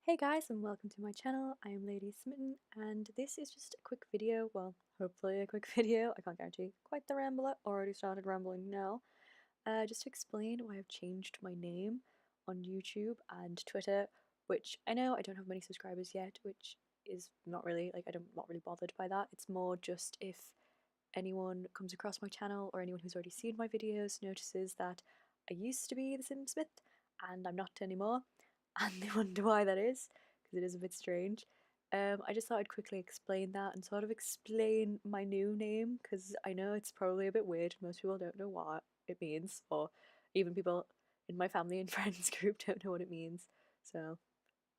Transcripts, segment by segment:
Hey guys, and welcome to my channel. I am LadySmitan, and this is just a quick video, well, hopefully a quick video. I can't guarantee quite the rambler, already started rambling now. Just to explain why I've changed my name on YouTube and Twitter, which I know I don't have many subscribers yet, which is not really, I'm not really bothered by that. It's more just if anyone comes across my channel or anyone who's already seen my videos notices that I used to be TheSimsSmith and I'm not anymore, and they wonder why that is, because it is a bit strange. I just thought I'd quickly explain that and sort of explain my new name, because I know it's probably a bit weird. Most people don't know what it means, or even people in my family and friends group don't know what it means, so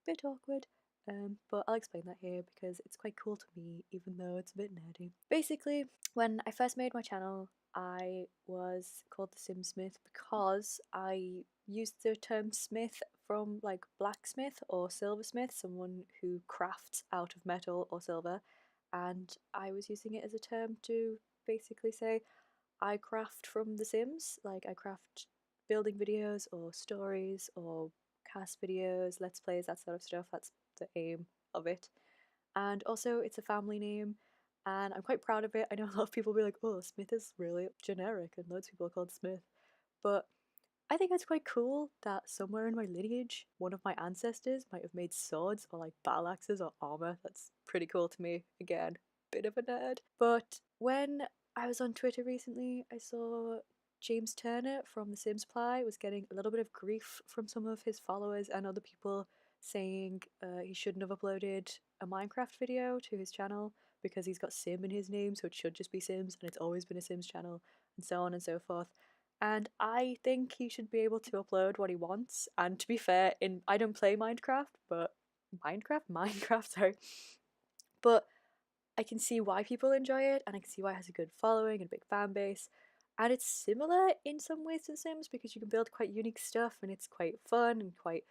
bit awkward. But I'll explain that here because it's quite cool to me, even though it's a bit nerdy. Basically, when I first made my channel, I was called TheSimsSmith because I used the term smith from like blacksmith or silversmith, someone who crafts out of metal or silver, and I was using it as a term to basically say I craft from The Sims, like I craft building videos or stories or cast videos, let's plays, that sort of stuff. That's the aim of it. And also, it's a family name, and I'm quite proud of it. I know a lot of people will be like, oh, Smith is really generic, and loads of people are called Smith. But I think it's quite cool that somewhere in my lineage, one of my ancestors might have made swords or like battle axes or armor. That's pretty cool to me. Again, bit of a nerd. But when I was on Twitter recently, I saw James Turner from The Sims Ply was getting a little bit of grief from some of his followers and other people saying he shouldn't have uploaded a Minecraft video to his channel because he's got Sim in his name, so it should just be Sims, and it's always been a Sims channel, and so on and so forth. And I think he should be able to upload what he wants. And to be fair, I don't play Minecraft, but Minecraft, sorry. But I can see why people enjoy it, and I can see why it has a good following and a big fan base. And it's similar in some ways to The Sims because you can build quite unique stuff, and it's quite fun and quite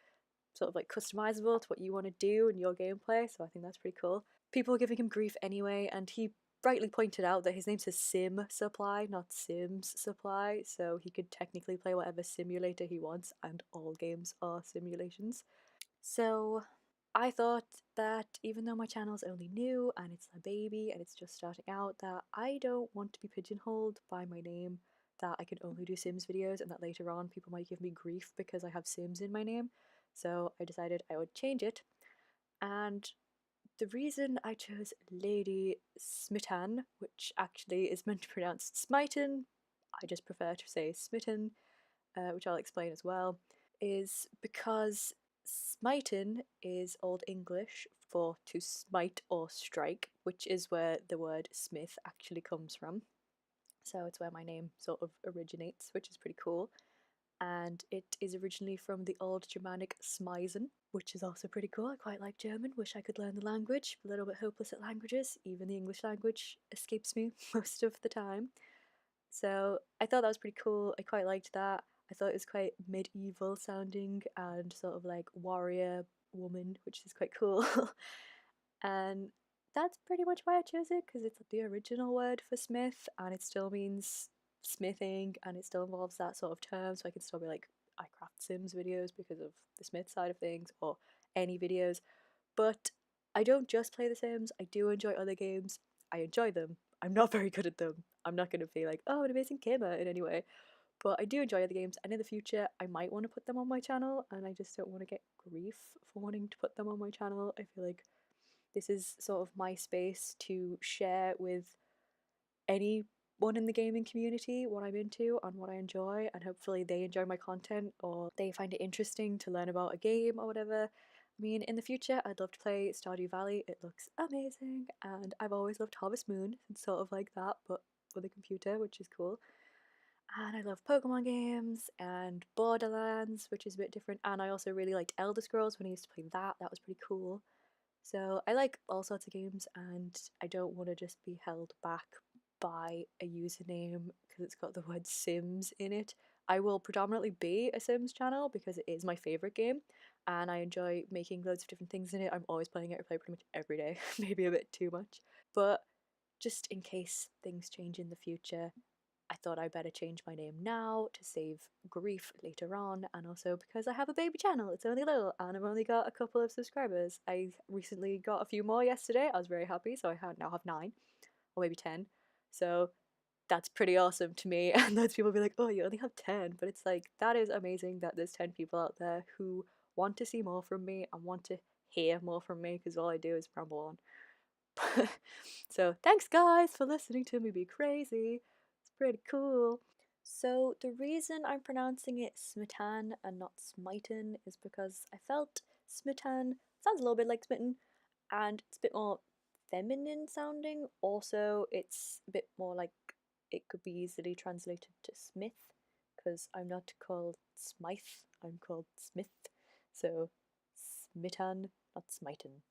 sort of like customizable to what you want to do in your gameplay. So I think that's pretty cool. People are giving him grief anyway, and he rightly pointed out that his name says Sim Supply, not Sims Supply, so he could technically play whatever simulator he wants, and all games are simulations. So I thought that even though my channel's only new and it's a baby and it's just starting out, that I don't want to be pigeonholed by my name, that I can only do Sims videos and that later on people might give me grief because I have Sims in my name. So I decided I would change it. And the reason I chose LadySmitan, which actually is meant to be pronounced Smitan, I just prefer to say Smitan, which I'll explain as well, is because Smitan is Old English for to smite or strike, which is where the word smith actually comes from. So it's where my name sort of originates, which is pretty cool. And it is originally from the Old Germanic Smisen, which is also pretty cool. I quite like German, wish I could learn the language. A little bit hopeless at languages, even the English language escapes me most of the time. So I thought that was pretty cool. I quite liked that. I thought it was quite medieval sounding and sort of like warrior woman, which is quite cool. And that's pretty much why I chose it, because it's the original word for smith and it still means smithing and it still involves that sort of term, so I can still be like, I craft Sims videos because of the Smith side of things, or any videos. But I don't just play The Sims, I do enjoy other games. I enjoy them. I'm not very good at them. I'm not going to be like, oh, an amazing gamer in any way. But I do enjoy other games, and in the future, I might want to put them on my channel, and I just don't want to get grief for wanting to put them on my channel. I feel like this is sort of my space to share with anyone in the gaming community what I'm into and what I enjoy, and hopefully they enjoy my content or they find it interesting to learn about a game or whatever. I mean, in the future, I'd love to play Stardew Valley. It looks amazing, and I've always loved Harvest Moon. It's sort of like that, but with a computer, which is cool. And I love Pokemon games and Borderlands, which is a bit different. And I also really liked Elder Scrolls when I used to play that. That was pretty cool. So I like all sorts of games, and I don't want to just be held back by a username because it's got the word Sims in it. I will predominantly be a Sims channel because it is my favourite game and I enjoy making loads of different things in it. I'm always playing it. I play pretty much every day, maybe a bit too much. But just in case things change in the future, I thought I better change my name now to save grief later on, and also because I have a baby channel. It's only little and I've only got a couple of subscribers. I recently got a few more yesterday. I was very happy, so I now have 9 or maybe 10. So that's pretty awesome to me. And loads of people be like, oh, you only have 10. But it's like, that is amazing that there's 10 people out there who want to see more from me and want to hear more from me, because all I do is ramble on. So thanks guys for listening to me be crazy. It's pretty cool. So the reason I'm pronouncing it Smitan and not Smitan is because I felt Smitan sounds a little bit like smitten, and it's a bit more feminine sounding. Also, it's a bit more like it could be easily translated to Smith, because I'm not called Smythe, I'm called Smith. So Smitan, not Smitan.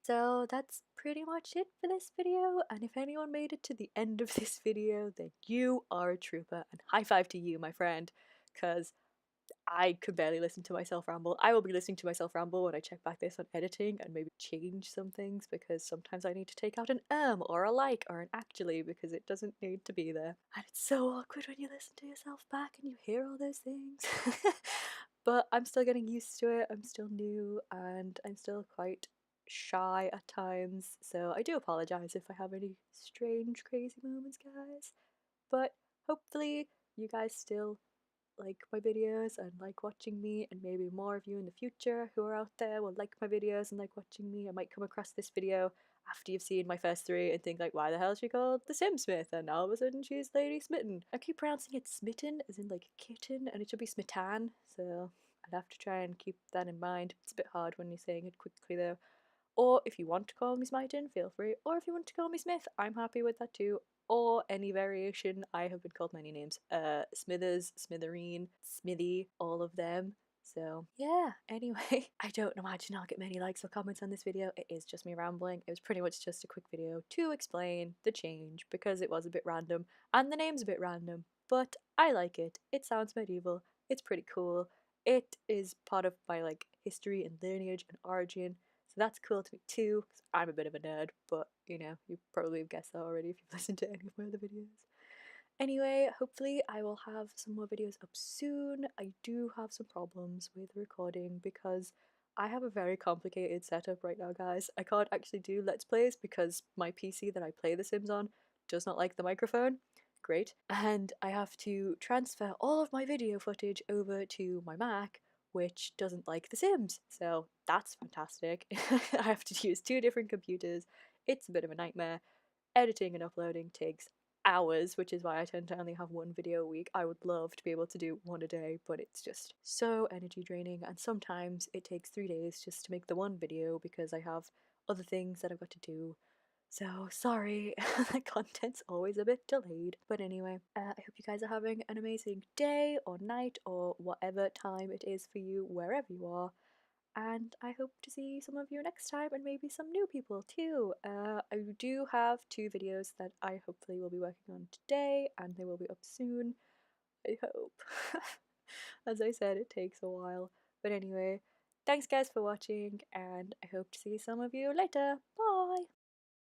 So that's pretty much it for this video, and if anyone made it to the end of this video, then you are a trooper, and high five to you, my friend, because I could barely listen to myself ramble. I will be listening to myself ramble when I check back this on editing and maybe change some things, because sometimes I need to take out an or a like or an actually, because it doesn't need to be there. And it's so awkward when you listen to yourself back and you hear all those things. But I'm still getting used to it. I'm still new and I'm still quite shy at times, so I do apologize if I have any strange, crazy moments, guys. But hopefully, you guys still like my videos and like watching me, and maybe more of you in the future who are out there will like my videos and like watching me. I might come across this video after you've seen my first 3 and think like, why the hell is she called TheSimsSmith? And all of a sudden she's LadySmitan. I keep pronouncing it Smitten as in like kitten, and it should be Smitan, so I'd have to try and keep that in mind. It's a bit hard when you're saying it quickly though. Or if you want to call me Smitan, feel free. Or if you want to call me Smith, I'm happy with that too. Or any variation. I have been called many names. Smithers, Smithereen, Smithy, all of them. So yeah, anyway, I don't imagine I'll get many likes or comments on this video. It is just me rambling. It was pretty much just a quick video to explain the change, because it was a bit random and the name's a bit random, but I like it. It sounds medieval. It's pretty cool. It is part of my like history and lineage and origin. So that's cool to me too, because I'm a bit of a nerd, but you know, you probably have guessed that already if you've listened to any of my other videos. Anyway, hopefully I will have some more videos up soon. I do have some problems with recording because I have a very complicated setup right now, guys. I can't actually do Let's Plays because my PC that I play The Sims on does not like the microphone. Great. And I have to transfer all of my video footage over to my Mac, which doesn't like The Sims. So that's fantastic. I have to use 2 different computers. It's a bit of a nightmare. Editing and uploading takes hours, which is why I tend to only have 1 video a week. I would love to be able to do 1 a day, but it's just so energy draining, and sometimes it takes 3 days just to make the 1 video because I have other things that I've got to do. So sorry, the content's always a bit delayed. But anyway, I hope you guys are having an amazing day or night or whatever time it is for you, wherever you are. And I hope to see some of you next time, and maybe some new people too. I do have 2 videos that I hopefully will be working on today, and they will be up soon. I hope. As I said, it takes a while. But anyway, thanks guys for watching, and I hope to see some of you later. Bye!